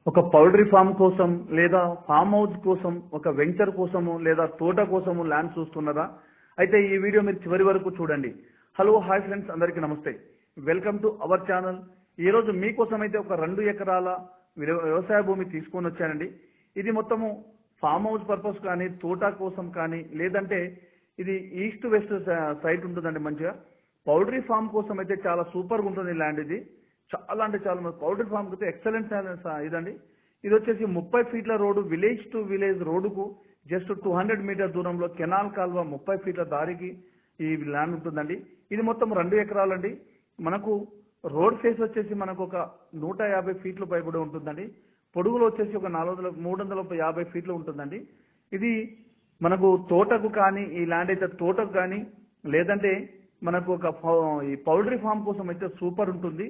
ఒక poultry farm కోసం లేదా ఫామ్ హౌస్ కోసం ఒక వెంచర్ కోసము లేదా తోట కోసము ల్యాండ్ చూస్తున్నారా? అయితే ఈ వీడియో మీరు చివరి వరకు చూడండి. హలో హాయ్ ఫ్రెండ్స్, అందరికీ నమస్తే. Welcome to our channel. ఈ రోజు మీకోసం అయితే ఒక 2 ఎకరాల వ్యవసాయ భూమి తీసుకొని వచ్చానండి. ఇది మొత్తము ఫామ్ హౌస్ పర్పస్ కానీ తోట కోసం కానీ లేదంటే ఇది ఈస్ట్ వెస్ట్ సైట్ ఉంటుందండి. మంచిగా పౌల్ట్రీ ఫామ్ కోసం అయితే చాలా సూపర్గా ఉంటుంది ల్యాండ్. ఇది చాలా అంటే చాలా పౌల్ట్రీ ఫామ్ అయితే ఎక్సలెంట్ ఇదండి. ఇది వచ్చేసి 30 ఫీట్ల రోడ్డు, విలేజ్ టు విలేజ్ రోడ్డుకు జస్ట్ 200 మీటర్ దూరంలో కెనాల్ కాల్వ 30 ఫీట్ల దారికి ఈ ల్యాండ్ ఉంటుందండి. ఇది మొత్తం 2 ఎకరాలండి. మనకు రోడ్ ఫేస్ వచ్చేసి మనకు ఒక 150 ఫీట్ల పై కూడా ఉంటుందండి. పొడుగులో వచ్చేసి ఒక 350 ఫీట్లు ఉంటుందండి. ఇది మనకు తోటకు కానీ ఈ ల్యాండ్ అయితే తోటకు కానీ లేదంటే మనకు ఒక ఈ పౌల్ట్రీ ఫామ్ కోసం అయితే సూపర్ ఉంటుంది.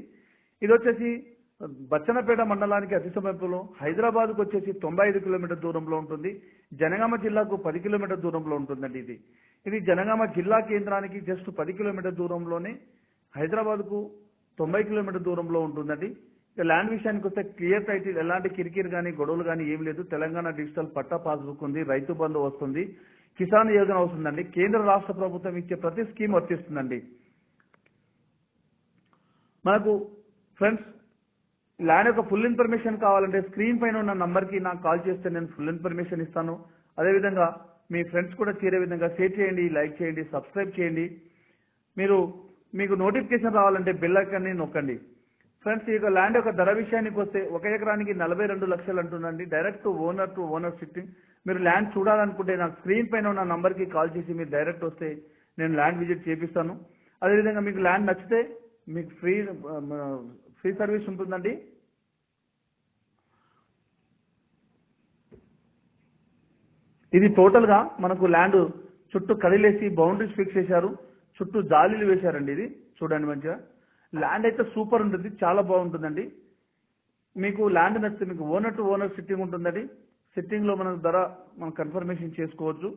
ఇది వచ్చేసి బచ్చన్నపేట మండలానికి అతి సమీపంలో, హైదరాబాద్కు వచ్చేసి 95 కిలోమీటర్ దూరంలో ఉంటుంది. జనగామ జిల్లాకు 10 కిలోమీటర్ దూరంలో ఉంటుందండి. ఇది జనగామ జిల్లా కేంద్రానికి జస్ట్ 10 కిలోమీటర్ దూరంలోనే, హైదరాబాద్కు 90 కిలోమీటర్ దూరంలో ఉంటుందండి. ల్యాండ్ విషయానికి వస్తే క్లియర్ టైటిల్, ఎలాంటి కిరికిరి కానీ గొడవలు కానీ ఏం లేదు. తెలంగాణ డిజిటల్ పట్టా పాస్బుక్ ఉంది, రైతు బంధు వస్తుంది, కిసాన్ యోజన వస్తుందండి. కేంద్ర రాష్ట్ర ప్రభుత్వం ఇచ్చే ప్రతి స్కీమ్ వర్తిస్తుందండి. మనకు ఫ్రెండ్స్ ల్యాండ్ యొక్క ఫుల్ ఇన్ఫర్మేషన్ కావాలంటే స్క్రీన్ పైన ఉన్న నంబర్కి నాకు కాల్ చేస్తే నేను ఫుల్ ఇన్ఫర్మేషన్ ఇస్తాను. అదేవిధంగా మీ ఫ్రెండ్స్ కూడా చేరే విధంగా షేర్ చేయండి, లైక్ చేయండి, సబ్స్క్రైబ్ చేయండి. మీకు నోటిఫికేషన్ రావాలంటే బెల్ ఐకాన్ని నొక్కండి. ఫ్రెండ్స్, ఈ యొక్క ల్యాండ్ యొక్క ధర విషయానికి వస్తే 1 ఎకరానికి 42 లక్షలు అంటుందండి. Direct owner to owner sitting. మీరు ల్యాండ్ చూడాలనుకుంటే నాకు స్క్రీన్ పైన ఉన్న నంబర్కి కాల్ చేసి మీరు డైరెక్ట్ వస్తే నేను ల్యాండ్ విజిట్ చేపిస్తాను. అదేవిధంగా మీకు ల్యాండ్ నచ్చితే మీకు ఫ్రీ సర్వీస్ ఉంటుందండి. ఇది టోటల్గా మనకు ల్యాండ్ చుట్టూ కడిలేసి బౌండరీస్ ఫిక్స్ చేశారు, చుట్టూ జాలీలు వేశారండి. ఇది చూడండి, మంచిగా ల్యాండ్ అయితే సూపర్ ఉంటుంది, చాలా బాగుంటుందండి. మీకు ల్యాండ్ నచ్చితే మీకు ఓనర్ టు ఓనర్ సిట్టింగ్ ఉంటుందండి. సిట్టింగ్లో మనకు ధర మనం కన్ఫర్మేషన్ చేసుకోవచ్చు.